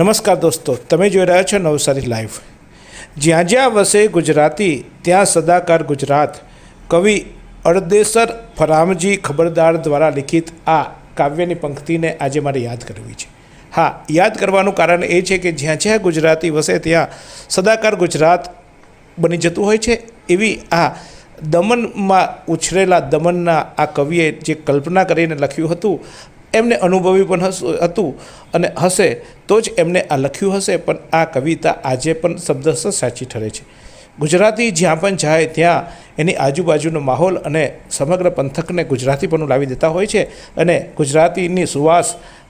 નમસ્કાર દોસ્તો, તમે જોઈ રહ્યા છો નવસારી લાઈવ। જ્યાં જ્યાં વસે ગુજરાતી ત્યાં સદાકાર ગુજરાત કવિ અળદેસર ફરામજી ખબરદાર દ્વારા લિખિત આ કાવ્યની પંક્તિને આજે મારે યાદ કરવી છે। હા, યાદ કરવાનું કારણ એ છે કે જ્યાં જ્યાં ગુજરાતી વસે ત્યાં સદાકાર ગુજરાત બની જતું હોય છે। એવી આ દમનમાં ઉછરેલા દમનના આ કવિએ જે કલ્પના કરીને લખ્યું હતું, એમને અનુભવી પણ હતું અને હશે તો જ એમને આ લખ્યું હશે, પણ આ કવિતા આજે પણ શબ્દશ સાચી ઠરે છે। ગુજરાતી જ્યાં પણ જાય ત્યાં એની આજુબાજુનો માહોલ અને સમગ્ર પંથકને ગુજરાતીપણું લાવી દેતા હોય છે અને ગુજરાતીની સુવાસ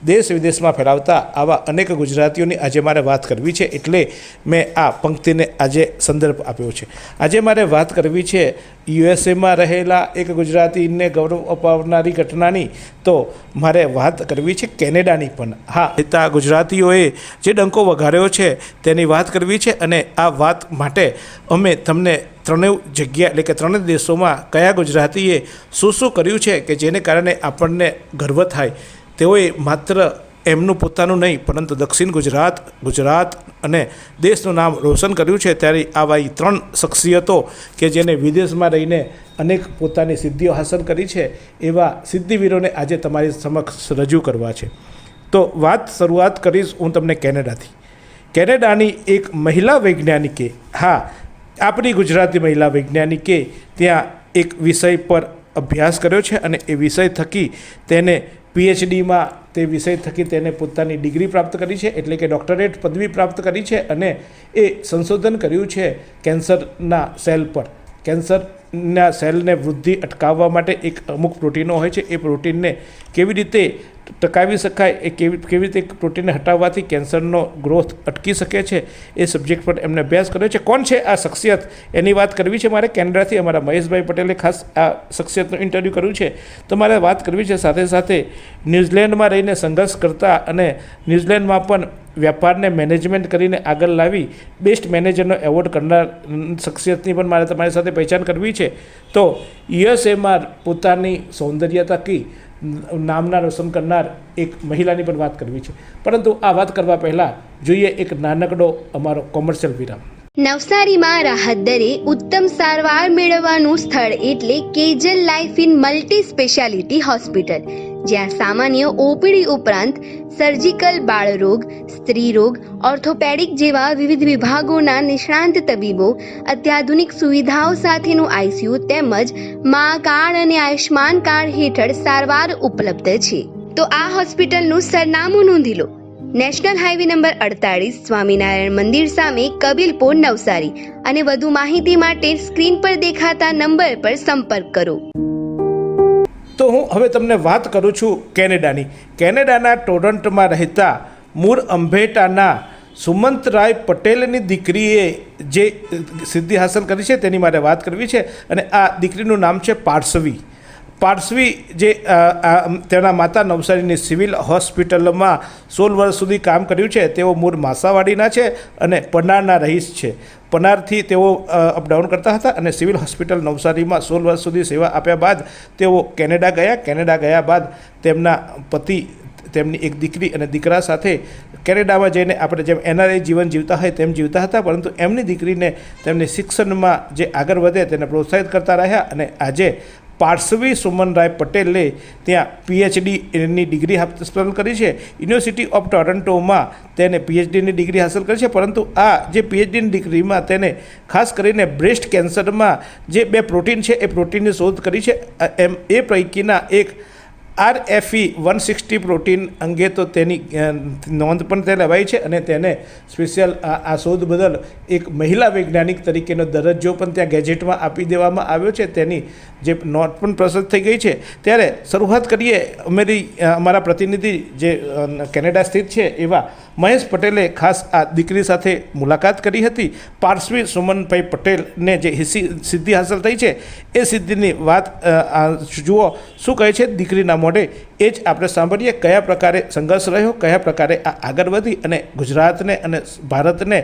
દેશ વિદેશમાં ફેલાવતા આવા અનેક ગુજરાતીઓની આજે મારે વાત કરવી છે, એટલે મેં આ પંક્તિને આજે સંદર્ભ આપ્યો છે। આજે મારે વાત કરવી છે યુએસએમાં રહેલા એક ગુજરાતીને ગૌરવ અપાવનારી ઘટનાની, તો મારે વાત કરવી છે કેનેડાની પણ। હા, એટલા ગુજરાતીઓએ જે ડંકો વગાડ્યો છે તેની વાત કરવી છે અને આ વાત માટે અમે તમને ત્રણેય જગ્યા એટલે કે ત્રણેય દેશોમાં કયા ગુજરાતીએ શું શું કર્યું છે કે જેને કારણે આપણને ગર્વ થાય। તેઓએ માત્ર એમનું પોતાનું નહીં પરંતુ દક્ષિણ ગુજરાત અને દેશનું નામ રોશન કર્યું છે। ત્યારે આવા ત્રણ શખ્સિયતો કે જેને વિદેશમાં રહીને અનેક પોતાની સિદ્ધિઓ હાંસલ કરી છે, એવા સિદ્ધિવીરોને આજે તમારી સમક્ષ રજૂ કરવા છે। તો શરૂઆત કરીશ હું તમને કેનેડાથી। કેનેડાની એક મહિલા વૈજ્ઞાનિકે, હા, આપણી ગુજરાતી મહિલા વૈજ્ઞાનિકે ત્યાં એક વિષય પર અભ્યાસ કર્યો છે અને એ વિષય થકી તેને પીએચડીમાં તે વિષય થકી તેને પોતાની ડિગ્રી પ્રાપ્ત કરી છે, એટલે કે ડૉક્ટરેટ પદવી પ્રાપ્ત કરી છે અને એ સંશોધન કર્યું છે કેન્સરના સેલ પર। કેન્સરના સેલને વૃદ્ધિ અટકાવવા માટે એક અમુક પ્રોટીનો હોય છે, એ પ્રોટીનને કેવી રીતે ટકાવી શકાય, એ કેવી રીતે પ્રોટીનને હટાવવાથી કેન્સરનો ગ્રોથ અટકી શકે છે, એ સબ્જેક્ટ પર એમને અભ્યાસ કર્યો છે। કોણ છે આ શખ્સિયત, એની વાત કરવી છે મારે। કેનેડાથી અમારા મહેશભાઈ પટેલે ખાસ આ શખ્સિયતનું ઇન્ટરવ્યૂ કર્યું છે, તો મારે વાત કરવી છે। સાથે સાથે ન્યૂઝીલેન્ડમાં રહીને સંઘર્ષ કરતા અને ન્યૂઝીલેન્ડમાં પણ વ્યાપારને મેનેજમેન્ટ કરીને આગળ લાવી બેસ્ટ મેનેજરનો એવોર્ડ કરનાર શખ્સિયતની પણ મારે તમારી સાથે પહેચાન કરવી છે। તો યુએસએમાં પોતાની સૌંદર્ય થકી નામના રોશન કરનાર એક મહિલાની પણ વાત કરવી છે, પરંતુ આ વાત કરવા પહેલાં જોઈએ એક નાનકડો અમારો કોમર્શિયલ વિરામ। નવસારીમાં રાહત દરે ઉત્તમ સારવાર મેળવવાનું સ્થળ એટલે કેજલ life in multi speciality hospital, જ્યાં સામાન્ય ઓપીડી ઉપરાંત સર્જિકલ, બાળરોગ, સ્ત્રીરોગ, ઓર્થોપેડિક જેવા વિવિધ વિભાગોના નિષ્ણાંત તબીબો, અત્યાધુનિક સુવિધાઓ સાથેનું આઈસીયુ તેમજ મા કાર્ડ અને આયુષ્માન કાર્ડ હેઠળ સારવાર ઉપલબ્ધ છે। તો આ હોસ્પિટલનું સરનામું નોંધી લો: નેશનલ હાઈવે નંબર 48, સ્વામિનારાયણ મંદિર સામે, કબીલપુર, નવસારી। અને વધુ માહિતી માટે સ્ક્રીન પર દેખાતા નંબર પર સંપર્ક કરો। તો હું હવે તમને વાત કરું છું કેનેડાની। કેનેડાના ટોરન્ટોમાં રહેતા મૂળ અંભેટાના સુમંતરાય પટેલની દીકરીએ જે સિદ્ધિ હાંસલ કરી છે તેની મારે વાત કરવી છે અને આ દીકરીનું નામ છે પાર્સવી, જે તેના માતા નવસારીની સિવિલ હોસ્પિટલમાં 16 વર્ષ સુધી કામ કર્યું છે। તેઓ મૂળ માસાવાડીના છે અને પનારના રહીશ છે। પનારથી તેઓ અપડાઉન કરતા હતા અને સિવિલ હોસ્પિટલ નવસારીમાં 16 વર્ષ સુધી સેવા આપ્યા બાદ તેઓ કેનેડા ગયા। કેનેડા ગયા બાદ તેમના પતિ, તેમની એક દીકરી અને દીકરા સાથે કેનેડામાં જઈને આપણે જેમ એનઆરઆઈ જીવન જીવતા હોય તેમ જીવતા હતા, પરંતુ એમની દીકરીને તેમની શિક્ષણમાં જે આગળ વધે તેને પ્રોત્સાહિત કરતા રહ્યા અને આજે પાર્સવી સુમનરાય પટેલે ત્યાં પીએચડીની ડિગ્રી હાંસલ કરી છે। યુનિવર્સિટી ઓફ ટોરન્ટોમાં તેને પીએચડીની ડિગ્રી હાંસલ કરી છે, પરંતુ આ જે પીએચડીની ડિગ્રીમાં તેને ખાસ કરીને બ્રેસ્ટ કેન્સરમાં જે 2 પ્રોટીન છે એ પ્રોટીનની શોધ કરી છે। એ પૈકીના એક RFE 160 પ્રોટીન અંગે તો તેની નોંધ પણ તે લેવાઈ છે અને તેને સ્પેશિયલ આ શોધ બદલ એક મહિલા વૈજ્ઞાનિક તરીકેનો દરજ્જો પણ ત્યાં ગેજેટમાં આપી દેવામાં આવ્યો છે, તેની જે નોંધ પણ પ્રસિદ્ધ થઈ ગઈ છે। ત્યારે શરૂઆત કરીએ અમારા પ્રતિનિધિ જે કેનેડા સ્થિત છે એવા મહેશ પટેલે ખાસ આ દીકરી સાથે મુલાકાત કરી હતી। પાર્સવી સુમનભાઈ પટેલને જે સિદ્ધિ હાંસલ થઈ છે એ સિદ્ધિની વાત જુઓ શું કહે છે દીકરીના મોઢે, એ જ આપણે સાંભળીએ। કયા પ્રકારે સંઘર્ષ રહ્યો, કયા પ્રકારે આ આગળ વધી અને ગુજરાતને અને ભારતને,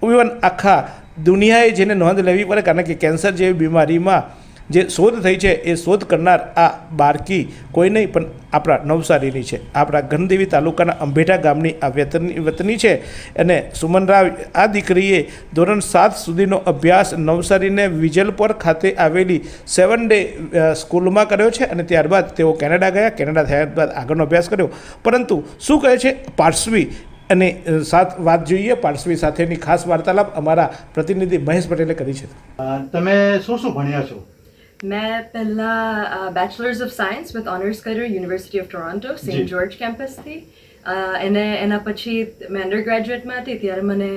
ઇવન આખા દુનિયાએ જેને નોંધ લેવી પડે, કારણ કે કેન્સર જેવી બીમારીમાં જે શોધ થઈ છે એ શોધ કરનાર આ બાળકી કોઈ નહીં પણ આપણા નવસારીની છે. આપણા ગણદેવી તાલુકાના અંભેટા ગામની આ વતની છે અને સુમન રાવ આ દીકરીએ ધોરણ 7 સુધીનો અભ્યાસ નવસારીને વિજલપોર ખાતે આવેલી 7 ડે સ્કૂલમાં કર્યો છે અને ત્યારબાદ તેઓ કેનેડા ગયા. કેનેડા થયા બાદ આગળનો અભ્યાસ કર્યો. પરંતુ શું કહે છે પાર્શ્વી અને વાત જોઈએ પાર્શ્વી સાથેની ખાસ વાર્તાલાપ અમારા પ્રતિનિધિ મહેશ પટેલે કરી છે. તમે શું શું ભણ્યા છો? मैं पहला bachelors of science with honours કર્યો university of Toronto Saint George કેમ્પસથી અને એના પછી મેં અંડર ગ્રેજ્યુએટમાં હતી ત્યારે મને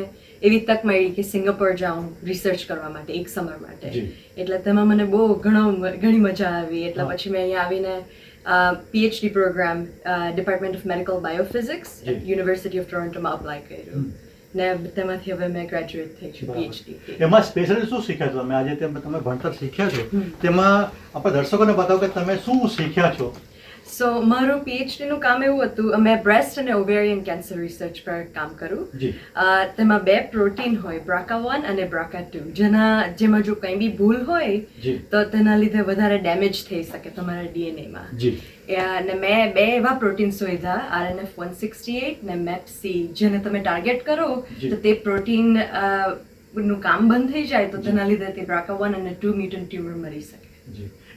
એવી તક મળી કે સિંગાપોર જાઉં રિસર્ચ કરવા માટે એક સમર માટે. એટલે તેમાં મને બહુ ઘણી મજા આવી. એટલે પછી મેં અહીંયા આવીને PhD program department of medical biophysics university of ટોરોન્ટોમાં અપ્લાય કર્યું ને તેમાંથી હવે મેં ગ્રેજ્યુએટ થઈ છું PhD. એમાં સ્પેશિયલી શું શીખ્યા છો? તમે આજે તમે ભણતર શીખ્યા છો તેમાં આપણે દર્શકોને બતાવો કે તમે શું શીખ્યા છો. સો મારું PhD નું કામ એવું હતું, મેં બ્રેસ્ટ અને ઓવેરિયન કેન્સર રિસર્ચ પર કામ કરું. તેમાં 2 પ્રોટીન હોય, BRCA1 અને BRCA2, જેમાં જો કંઈ બી ભૂલ હોય તો તેના લીધે વધારે ડેમેજ થઈ શકે તમારા DNA માં. અને મેં 2 એવા પ્રોટીન શોધ્યા, RNF168 ને MAPC, જેને તમે ટાર્ગેટ કરો તો તે પ્રોટીન નું કામ બંધ થઈ જાય તો તેના લીધે તે BRCA1 અને 2 મ્યુટન્ટ ટ્યુમર મરી શકે.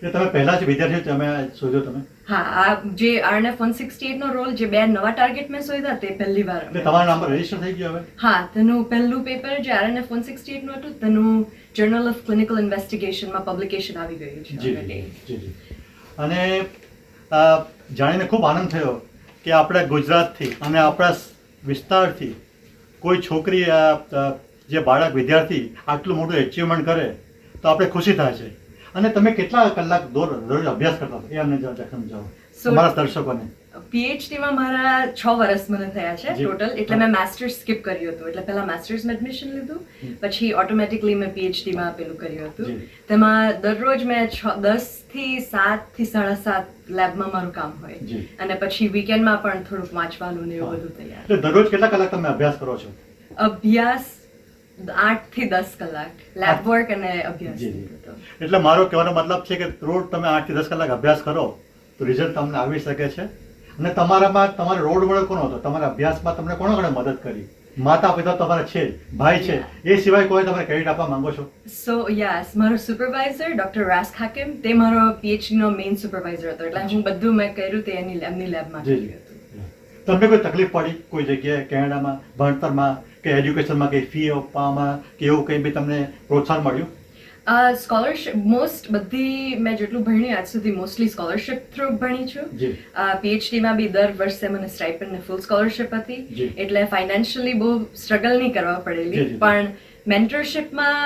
એ તમે પહેલા જ વિદ્યાર્થી તમે શોધ્યો તમે? હા, આ જે RNF168 નો રોલ જે 2 નવા ટાર્ગેટ મેં શોધ્યા તે પહેલી વાર. તમારા નામ પર રજીસ્ટર થઈ ગયું હવે? હા, તેનું પહેલું પેપર જે RNF168 નું હતું તેનું જર્નલ ઓફ ક્લિનિકલ ઇન્વેસ્ટિગેશનમાં પબ્લિકેશન આવી ગયું છે ઓલરેડી. અને જાણીને ખૂબ આનંદ થયો કે આપણા ગુજરાતથી અને આપણા વિસ્તારથી કોઈ છોકરી જે બાળક વિદ્યાર્થી આટલું મોટું એચિવમેન્ટ કરે તો આપણે ખુશી થાય છે. અને તમે કેટલા કલાક દરરોજ અભ્યાસ કરતા હતા એ અમને સમજાવો અમારા દર્શકોને. PhD માં મારા 6 વર્ષ મને થયા છે ટોટલ. એટલે મેં માસ્ટર્સ સ્કીપ કર્યું હતું. એટલે પહેલા માસ્ટર્સમાં એડમિશન લીધું, પછી ઓટોમેટિકલી મેં PhD માં પેલું કર્યું હતું. તેમાં દરરોજ મેં 10 થી 7 થી 7:30 લેબમાં મારું કામ હોય અને પછી વીકેન્ડમાં પણ થોડુંક વાંચવાનું ને એવું બધું તૈયાર. એટલે દરરોજ કેટલા કલાક તમે અભ્યાસ કરો છો? અભ્યાસ 8 થી 10 કલાક, લેબ વર્ક અને અભ્યાસ. એટલે મારો કહેવાનો મતલબ છે કે રોજ તમે 8 થી 10 કલાક અભ્યાસ કરો તો રિઝલ્ટ તમને આવી શકે છે. અને તમારામાં તમારો રોલ મોડેલ કોણ હતો? તમારા અભ્યાસમાં તમને કોણે મદદ કરી? માતા પિતા તમારા છે, ભાઈ છે, એ સિવાય કોઈ તમે ક્રેડિટ આપવા માંગો છો? સો યસ, મારો સુપરવાઇઝર ડોક્ટર રાસ હાકિમ, તે મારો PhD નો મેઇન સુપરવાઇઝર હતો. એટલે હું બધું મેં કર્યું તે એમની લેબમાં કર્યું હતું. તમને કોઈ તકલીફ પડી કોઈ જગ્યાએ કેનેડામાં ભણતરમાં કે એજ્યુકેશનમાં કે ફી આપવામાં કે એવું કંઈ બી તમને પ્રોત્સાહન મળ્યું? સ્કોલરશિપ બધી મેં જેટલું ભણી આજ સુધી મોસ્ટલી સ્કોલરશિપ થ્રુ ભણી છું. PhD માં બી દર વર્ષે મને સ્ટાઇપન્ડ ને ફૂલ સ્કોલરશિપ હતી. એટલે ફાઇનાન્શિયલી બહુ સ્ટ્રગલ નહીં કરવા પડેલી. પણ મેન્ટરશિપમાં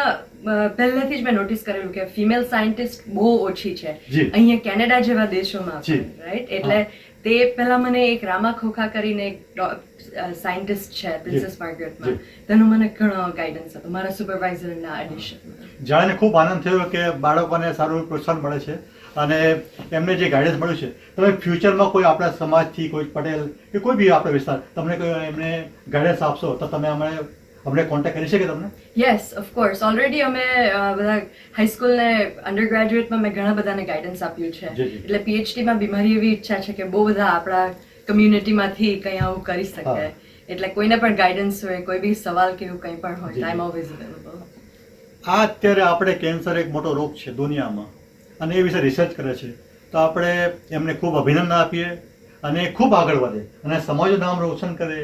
પહેલેથી જ મેં નોટિસ કરેલું કે ફિમેલ સાયન્ટિસ્ટ બહુ ઓછી છે અહીંયા કેનેડા જેવા દેશોમાં, રાઈટ? એટલે તે પહેલા મને એક રામા ખોખા કરીને એક સાયન્ટિસ્ટ છે પ્રિન્સેસ માર્ગરેટમાં, તેનો મને ઘણો ગાઈડન્સ હતો મારા સુપરવાઇઝરના એડિશનમાં. જાણીને ખૂબ આનંદ થયો કે બાળકોને સારું પ્રોત્સાહન મળે છે અને એમને જે ગાઈડન્સ મળ્યું છે. તમે ફ્યુચરમાં કોઈ આપણા સમાજથી કોઈ પટેલ કે કોઈ બી આપણો વિસ્તાર તમને કોઈ એમને ગાઈડન્સ આપશો તો તમે અમને કોન્ટેક્ટ કરી શકે તમને? Yes, of course. ઓલરેડી અમે બધા હાઈસ્કૂલ ને અંડર ગ્રેજ્યુએટમાં મેં ઘણા બધાને ગાઈડન્સ આપ્યું છે. એટલે PhD માં બી મારી એવી ઈચ્છા છે કે બહુ બધા આપણા કમ્યુનિટીમાંથી કંઈ આવું કરી શકે. એટલે કોઈને પણ ગાઈડન્સ હોય, કોઈ બી સવાલ કે એવું કંઈ પણ હોય, આઈ એમ ઓલવેઝ અવેલેબલ. આ અત્યારે આપણે કેન્સર એક મોટો રોગ છે દુનિયામાં અને એ વિશે રિસર્ચ કરે છે તો આપણે એમને ખૂબ અભિનંદન આપીએ અને ખૂબ આગળ વધે અને સમાજનું નામ રોશન કરે,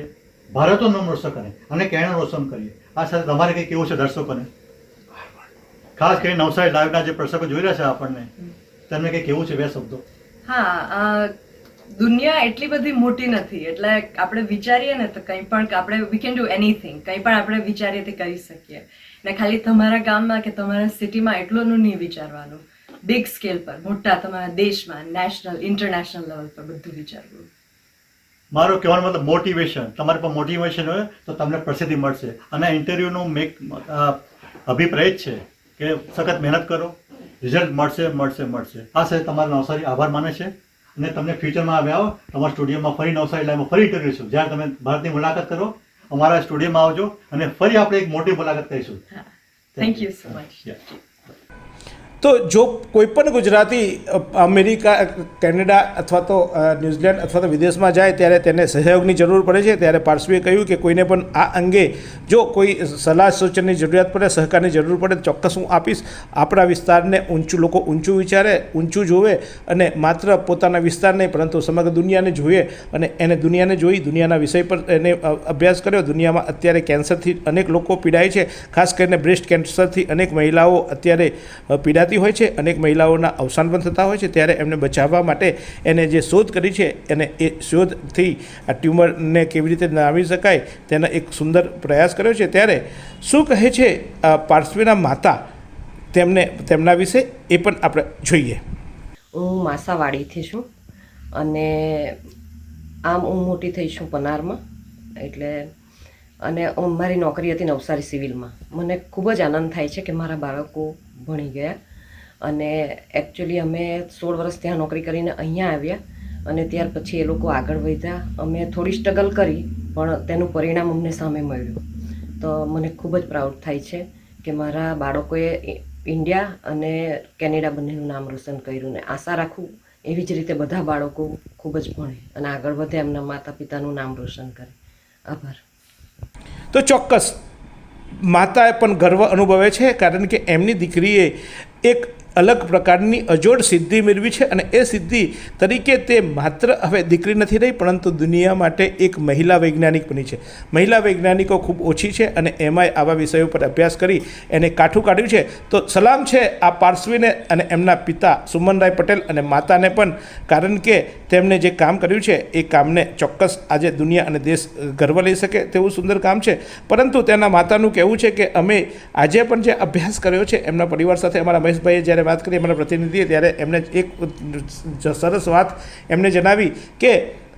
ભારતનું નામ રોશન કરે અને કેનેડા રોશન કરીએ. આ સાથે તમારે કંઈ કેવું છે દર્શકોને? ખાસ કરીને નવસારી લાઈવના જે દર્શકો જોઈ રહ્યા છે આપણને, તેમને કંઈ કેવું છે 2 શબ્દો? હા, દુનિયા એટલી બધી મોટી નથી. એટલે આપણે વિચારીએ ને તો કંઈ પણ આપણે વી કેન ડુ એનીથિંગ. કંઈ પણ આપણે વિચારીએ તે કરી શકીએ. ને ખાલી તમારા ગામમાં કે તમારા સિટીમાં એટલું નહીં વિચારવાનું, બિગ સ્કેલ પર, મોટા તમારા દેશમાં, નેશનલ ઇન્ટરનેશનલ લેવલ પર બધું વિચારવું. મારો કહેવાનો મતલબ મોટિવેશન. તમારી પાસે મોટિવેશન હોય તો તમને પ્રસિદ્ધિ મળશે. અને ઇન્ટરવ્યુનો અભિપ્રાય જ છે કે સખત મહેનત કરો, રિઝલ્ટ મળશે. આ સાથે તમારો નવસારી આભાર માને છે અને તમને ફ્યુચરમાં આવ્યા તમારા સ્ટુડિયોમાં ફરી નવસારી લાઈવમાં ફરી ઇન્ટરવ્યુ છું. જ્યારે તમે ભારતની મુલાકાત કરો અમારા સ્ટુડિયોમાં આવજો અને ફરી આપણે એક મોટી મુલાકાત કરીશું. Thank you so much. તો જો કોઈ પણ ગુજરાતી અમેરિકા, કેનેડા અથવા તો ન્યૂઝીલેન્ડ અથવા તો વિદેશમાં જાય ત્યારે તેને સહયોગની જરૂર પડે છે. ત્યારે પાર્શ્વીએ કહ્યું કે કોઈને પણ આ અંગે જો કોઈ સલાહ સૂચનની જરૂરિયાત પડે, સહકારની જરૂર પડે તો ચોક્કસ હું આપીશ. આપણા વિસ્તારને લોકો ઊંચું વિચારે, ઊંચું જોવે અને માત્ર પોતાના વિસ્તાર નહીં પરંતુ સમગ્ર દુનિયાને જોઈએ અને એને દુનિયાને જોઈ દુનિયાના વિષય પર એને અભ્યાસ કર્યો. દુનિયામાં અત્યારે કેન્સરથી અનેક લોકો પીડાય છે, ખાસ કરીને બ્રેસ્ટ કેન્સરથી અનેક મહિલાઓ અત્યારે પીડાતી હોય છે, અનેક મહિલાઓના અવસાન પણ થતા હોય છે. ત્યારે એમને બચાવવા માટે એને જે શોધ કરી છે અને એ શોધથી આ ટ્યુમરને કેવી રીતે નામી શકાય તેનો એક સુંદર પ્રયાસ કર્યો છે. ત્યારે શું કહે છે પાર્શ્વીના માતા તેમના વિશે એ પણ આપણે જોઈએ. હું માસાવાડીથી છું અને આમ હું મોટી થઈ છું પનારમાં, એટલે અને મારી નોકરી હતી નવસારી સિવિલમાં. મને ખૂબ જ આનંદ થાય છે કે મારા બાળકો ભણી ગયા અને એકચ્યુઅલી અમે 16 વર્ષ ત્યાં નોકરી કરીને અહીંયા આવ્યા અને ત્યાર પછી એ લોકો આગળ વધ્યા. અમે થોડી સ્ટ્રગલ કરી પણ તેનું પરિણામ અમને સામે મળ્યું. તો મને ખૂબ જ પ્રાઉડ થાય છે કે મારા બાળકોએ ઇન્ડિયા અને કેનેડા બંનેનું નામ રોશન કર્યું ને આશા રાખું એવી જ રીતે બધા બાળકો ખૂબ જ ભણે અને આગળ વધે, એમના માતા પિતાનું નામ રોશન કરે. આભાર. તો ચોક્કસ માતાએ પણ ગર્વ અનુભવે છે કારણ કે એમની દીકરીએ એક અલગ પ્રકારની અજોડ સિદ્ધિ મેળવી છે અને એ સિદ્ધિ તરીકે તે માત્ર હવે દીકરી નથી રહી પરંતુ દુનિયા માટે એક મહિલા વૈજ્ઞાનિક બની છે. મહિલા વૈજ્ઞાનિકો ખૂબ ઓછી છે અને એમાંય આવા વિષયો પર અભ્યાસ કરી એને કાઠું કાઢ્યું છે. તો સલામ છે આ પાર્શ્વીને અને એમના પિતા સુમનરાય પટેલ અને માતાને પણ, કારણ કે તેમણે જે કામ કર્યું છે એ કામને ચોક્કસ આજે દુનિયા અને દેશ ગર્વ લઈ શકે તેવું સુંદર કામ છે. પરંતુ તેના માતાનું કહેવું છે કે અમે આજે પણ જે અભ્યાસ કર્યો છે એમના પરિવાર સાથે, અમારા મહેશભાઈએ જ્યારે વાત કરી અમારા પ્રતિનિધિએ ત્યારે એમણે એક સરસ વાત એમણે જણાવી કે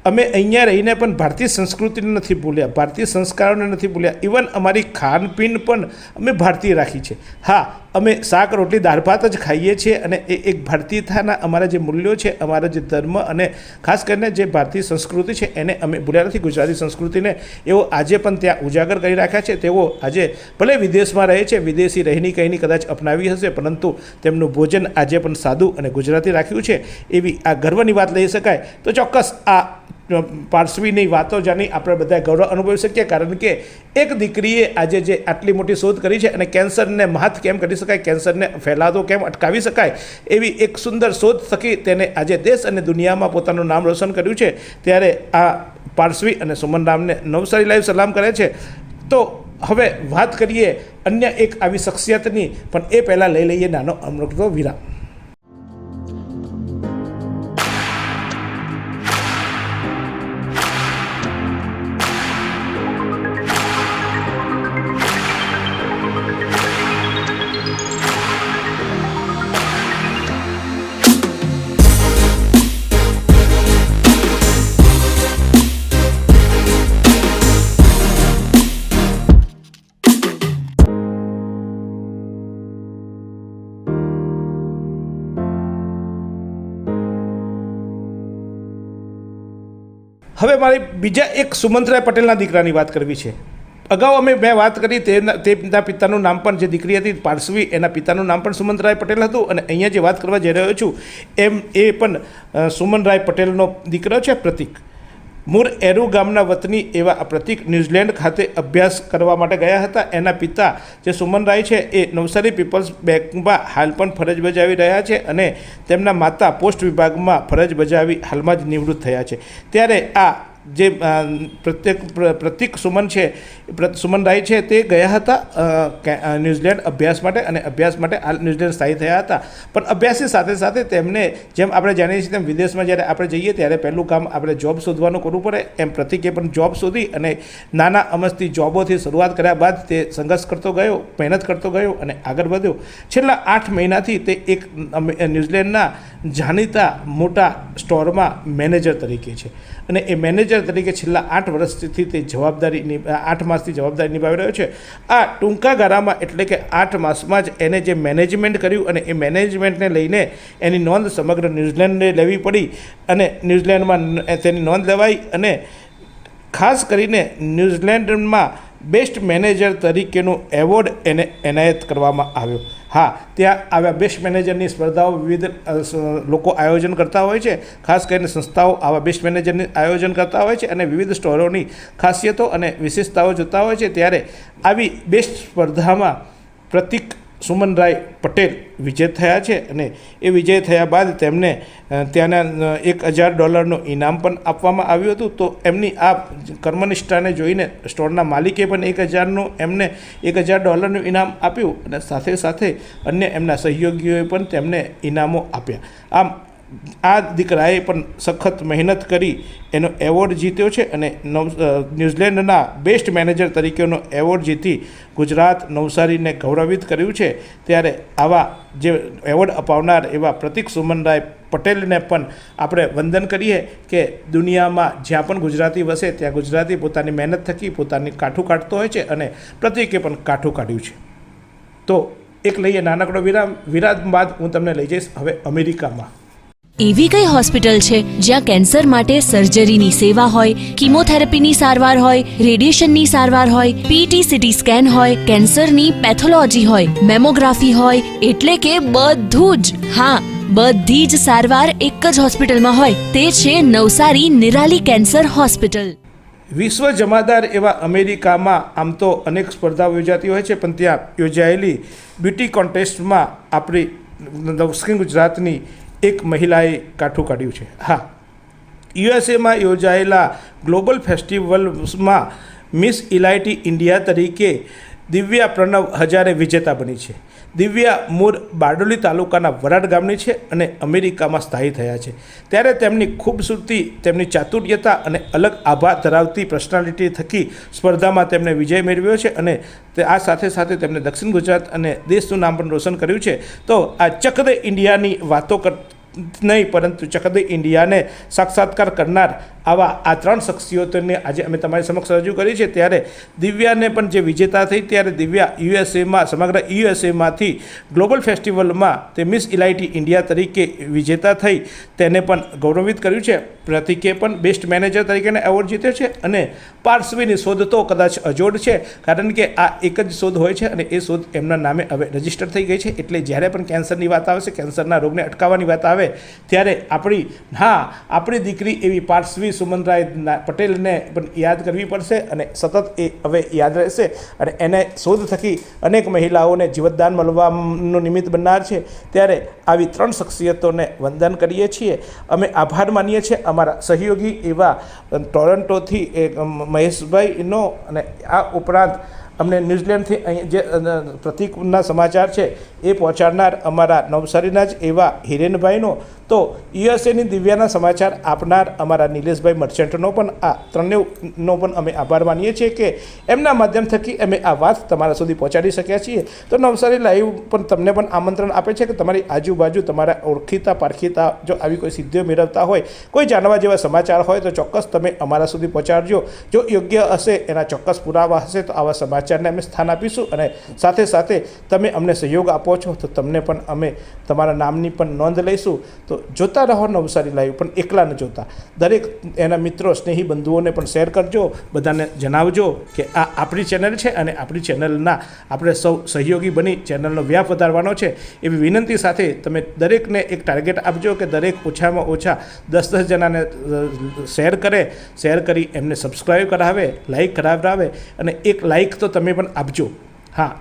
અમે અહીંયા રહીને પણ ભારતીય સંસ્કૃતિને નથી ભૂલ્યા, ભારતીય સંસ્કારોને નથી ભૂલ્યા, ઇવન અમારી ખાનપીન પણ અમે ભારતીય રાખી છે. હા, અમે શાક રોટલી દાળ ભાત જ ખાઈએ છીએ અને એ એક ભારતીયતાના અમારા જે મૂલ્યો છે, અમારા જે ધર્મ અને ખાસ કરીને જે ભારતીય સંસ્કૃતિ છે એને અમે ભૂલ્યા નથી. ગુજરાતી સંસ્કૃતિને એવો આજે પણ ત્યાં ઉજાગર કરી રાખ્યા છે. તેઓ આજે ભલે વિદેશમાં રહે છે, વિદેશી રહેણી કહીની કદાચ અપનાવી હશે પરંતુ તેમનું ભોજન આજે પણ સાદું અને ગુજરાતી રાખ્યું છે. એવી આ ગર્વની વાત લઈ શકાય. તો ચોક્કસ આ પાર્શ્વીની વાતો જાણી આપણે બધા ગૌરવ અનુભવી શકીએ કારણ કે એક દીકરીએ આજે જે આટલી મોટી શોધ કરી છે અને કેન્સરને મહાત કેમ કરી શકાય, કેન્સરને ફેલાતો કેમ અટકાવી શકાય એવી એક સુંદર શોધ થકી તેને આજે દેશ અને દુનિયામાં પોતાનું નામ રોશન કર્યું છે. ત્યારે આ પાર્શ્વી અને સુમનરામને નવસારી લાઈવ સલામ કરે છે. તો હવે વાત કરીએ અન્ય એક આવી શખ્સિયતની, પણ એ પહેલાં લઈ લઈએ નાનો અમૃતનો વિરામ. હવે મારી બીજા એક સુમંતરાય પટેલના દીકરાની વાત કરવી છે. અગાઉ મેં વાત કરી તેના પિતાનું નામ પણ જે દીકરી હતી પાર્શ્વી, એના પિતાનું નામ પણ સુમંતરાય પટેલ હતું અને અહીંયા જે વાત કરવા જઈ રહ્યો છું એ પણ સુમનરાય પટેલનો દીકરો છે પ્રતિક. મૂળ એરુ ગામના વતની એવા આ પ્રતિક ન્યૂઝીલેન્ડ ખાતે અભ્યાસ કરવા માટે ગયા હતા. એના પિતા જે સુમનરાય છે એ નવસારી પીપલ્સ બેંકમાં હાલ પણ ફરજ બજાવી રહ્યા છે અને તેમના માતા પોસ્ટ વિભાગમાં ફરજ બજાવી હાલમાં જ નિવૃત્ત થયા છે. ત્યારે આ જે પ્રતિક સુમનરાય છે તે ગયા હતા ન્યૂઝીલેન્ડ અભ્યાસ માટે અને અભ્યાસ માટે હાલ ન્યૂઝીલેન્ડ સ્થાયી થયા હતા. પણ અભ્યાસની સાથે સાથે તેમને જેમ આપણે જાણીએ છીએ તેમ વિદેશમાં જ્યારે આપણે જઈએ ત્યારે પહેલું કામ આપણે જોબ શોધવાનું કરવું પડે. એમ પ્રતિકે પણ જોબ શોધી અને નાના અમસ્તી જોબોથી શરૂઆત કર્યા બાદ તે સંઘર્ષ કરતો ગયો, મહેનત કરતો ગયો અને આગળ વધ્યો. છેલ્લા 8 મહિનાથી તે એક ન્યૂઝીલેન્ડના જાણીતા મોટા સ્ટોરમાં મેનેજર તરીકે છે અને એ મેનેજર તરીકે છેલ્લા 8 વર્ષથી તે 8 માસથી જવાબદારી નિભાવી રહ્યો છે. આ ટૂંકા ગાળામાં એટલે કે 8 માસમાં જ એને જે મેનેજમેન્ટ કર્યું અને એ મેનેજમેન્ટને લઈને એની નોંધ સમગ્ર ન્યૂઝીલેન્ડને લેવી પડી અને ન્યૂઝીલેન્ડમાં તેની નોંધ લેવાઈ અને ખાસ કરીને ન્યૂઝીલેન્ડમાં બેસ્ટ મેનેજર તરીકેનું એવોર્ડ એને એનાયત કરવામાં આવ્યો. હા, ત્યાં આવા બેસ્ટ મેનેજરની સ્પર્ધાઓ વિવિધ લોકો આયોજન કરતા હોય છે. ખાસ કરીને સંસ્થાઓ આવા બેસ્ટ મેનેજરની આયોજન કરતા હોય છે અને વિવિધ સ્ટોરોની ખાસિયતો અને વિશેષતાઓ જોતા હોય છે. ત્યારે આવી બેસ્ટ સ્પર્ધામાં પ્રતિક સુમનરાય પટેલ વિજય થયા છે અને એ વિજય થયા બાદ તેમને ત્યાંના $1,000 ઇનામ પણ આપવામાં આવ્યું હતું. તો એમની આ કર્મનિષ્ઠાને જોઈને સ્ટોરના માલિકે પણ એમને $1,000 ઇનામ આપ્યું અને સાથે સાથે અન્ય એમના સહયોગીઓએ પણ તેમને ઇનામો આપ્યા. આમ આ દીકરાએ પણ સખત મહેનત કરી એનો એવોર્ડ જીત્યો છે અને ન્યૂઝીલેન્ડના બેસ્ટ મેનેજર તરીકેનો એવોર્ડ જીતી ગુજરાત નવસારીને ગૌરવિત કર્યું છે. ત્યારે આવા જે એવોર્ડ અપાવનાર એવા પ્રતિક સુમનરાય પટેલને પણ આપણે વંદન કરીએ કે દુનિયામાં જ્યાં પણ ગુજરાતી વસે ત્યાં ગુજરાતી પોતાની મહેનત થકી પોતાની કાઠું કાઢતો હોય છે અને પ્રતિકે પણ કાઠું કાઢ્યું છે. તો એક લઈએ નાનકડો વિરામ બાદ હું તમને લઈ જઈશ હવે અમેરિકામાં. એવી કઈ હોસ્પિટલ છે જ્યાં કેન્સર માટે સર્જરીની સેવા હોય, કીમોથેરાપીની સારવાર હોય, રેડિયેશનની સારવાર હોય, પીટી સીટી સ્કેન હોય, કેન્સરની પેથોલોજી હોય, મેમોગ્રાફી હોય, એટલે કે બધું જ. હા, બધી જ સારવાર એક જ હોસ્પિટલમાં હોય. તે છે નવસારી નિરાલી કેન્સર હોસ્પિટલ. વિશ્વ જમાદાર એવા અમેરિકામાં આમ તો અનેક સ્પર્ધાઓ યોજાતી હોય છે, પણ ત્યાં યોજાયેલી બ્યુટી કોન્ટેસ્ટમાં આપણી દક્ષિણ ગુજરાતની એક મહિલાએ કાઠું કાઢ્યું છે. હા, યુએસએમાં યોજાયેલા ગ્લોબલ ફેસ્ટિવલ્સમાં મિસ ઇલાઇટી ઇન્ડિયા તરીકે દિવ્યા પ્રણવ હજારે વિજેતા બની છે. દિવ્યા મૂળ બારડોલી તાલુકાના વરાડ ગામની છે અને અમેરિકામાં સ્થાયી થયા છે. ત્યારે તેમની ખૂબસૂરતી, તેમની ચાતુર્યતા અને અલગ આભા ધરાવતી પર્સનાલિટી થકી સ્પર્ધામાં તેમણે વિજય મેળવ્યો છે અને આ સાથે સાથે તેમણે દક્ષિણ ગુજરાત અને દેશનું નામ પણ રોશન કર્યું છે. તો આ ચક દે ઇન્ડિયાની વાતો નહીં, પરંતુ ચક દે ઇન્ડિયાને સાક્ષાત્કાર કરનાર આવા આ 3 શખ્સિયતોને આજે અમે તમારી સમક્ષ રજૂ કરી છે. ત્યારે દિવ્યાને પણ જે વિજેતા થઈ, ત્યારે દિવ્યા યુએસએમાં સમગ્ર યુએસએમાંથી ગ્લોબલ ફેસ્ટિવલમાં તે મિસ ઇલાઇટી ઇન્ડિયા તરીકે વિજેતા થઈ તેને પણ ગૌરવિત કર્યું છે. પ્રતિકે પણ બેસ્ટ મેનેજર તરીકેનો એવોર્ડ જીત્યો છે અને પાર્શ્વીની શોધ તો કદાચ અજોડ છે, કારણ કે આ એક જ શોધ હોય છે અને એ શોધ એમના નામે હવે રજીસ્ટર થઈ ગઈ છે. એટલે જ્યારે પણ કેન્સરની વાત આવશે, કેન્સરના રોગને અટકાવવાની વાત આવે, ત્યારે આપણી દીકરી એવી પાર્શ્વી સુમનરાય પટેલને પણ યાદ કરવી પડશે અને સતત એ હવે યાદ રહેશે અને એને શોધ થકી અનેક મહિલાઓને જીવતદાન મળવાનું નિમિત્ત બનનાર છે. ત્યારે આવી 3 શખ્સિયતોને વંદન કરીએ છીએ. અમે આભાર માનીએ છીએ અમારા સહયોગી એવા ટોરન્ટોથી મહેશભાઈનો અને આ ઉપરાંત અમને ન્યૂઝીલેન્ડથી અહીં જે પ્રતિકના સમાચાર છે એ પહોંચાડનાર અમારા નવસારીના જ એવા હિરેનભાઈનો, તો યુએસએની દિવ્યાના સમાચાર આપનાર અમારા નિલેશભાઈ મર્ચન્ટનો પણ આ ત્રણેયનો પણ અમે આભાર માનીએ છીએ કે એમના માધ્યમ થકી અમે આ વાત તમારા સુધી પહોંચાડી શક્યા છીએ. તો નવસારી લાઈવ પણ તમને પણ આમંત્રણ આપે છે કે તમારી આજુબાજુ તમારા ઓળખીતા પારખીતા જો આવી કોઈ સિદ્ધિઓ મેળવતા હોય, કોઈ જાણવા જેવા સમાચાર હોય, તો ચોક્કસ તમે અમારા સુધી પહોંચાડજો. જો યોગ્ય હશે, એના ચોક્કસ પુરાવા હશે, તો આવા સમાચારને અમે સ્થાન આપીશું અને સાથે સાથે તમે અમને સહયોગ આપો છો તો તમને પણ અમે તમારા નામની પણ નોંધ લઈશું. તો જોતા રહો નવસારી લાઈવ, પણ એકલા ન જોતા, દરેક એના મિત્રો સ્નેહી બંધુઓને પણ શેર કરજો. બધાને જણાવજો કે આ આપણી ચેનલ છે અને આપણી ચેનલના આપણે સૌ સહયોગી બની ચેનલનો વ્યાપ વધારવાનો છે. એવી વિનંતી સાથે તમે દરેકને એક ટાર્ગેટ આપજો કે દરેક ઓછામાં ઓછા 10 જણાને શેર કરી એમને સબસ્ક્રાઈબ કરાવે, લાઈક કરાવડાવે અને એક લાઈક તો તમે પણ આપજો. હા,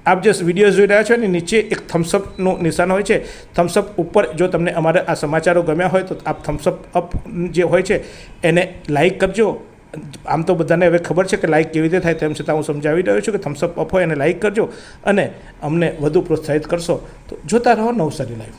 આપ જે વિડીયો જોઈ રહ્યા છો ને, નીચે એક થમ્સઅપનું નિશાન હોય છે. થમ્સઅપ ઉપર જો તમને અમારે આ સમાચારો ગમ્યા હોય તો આપ થમ્સઅપ અપ જે હોય છે એને લાઈક કરજો. આમ તો બધાને હવે ખબર છે કે લાઈક કેવી રીતે થાય, તેમ છતાં હું સમજાવી રહ્યો છું કે થમ્સઅપ અપ હોય એને લાઈક કરજો અને અમને વધુ પ્રોત્સાહિત કરશો. તો જોતા રહો નવસારી લાઈવ.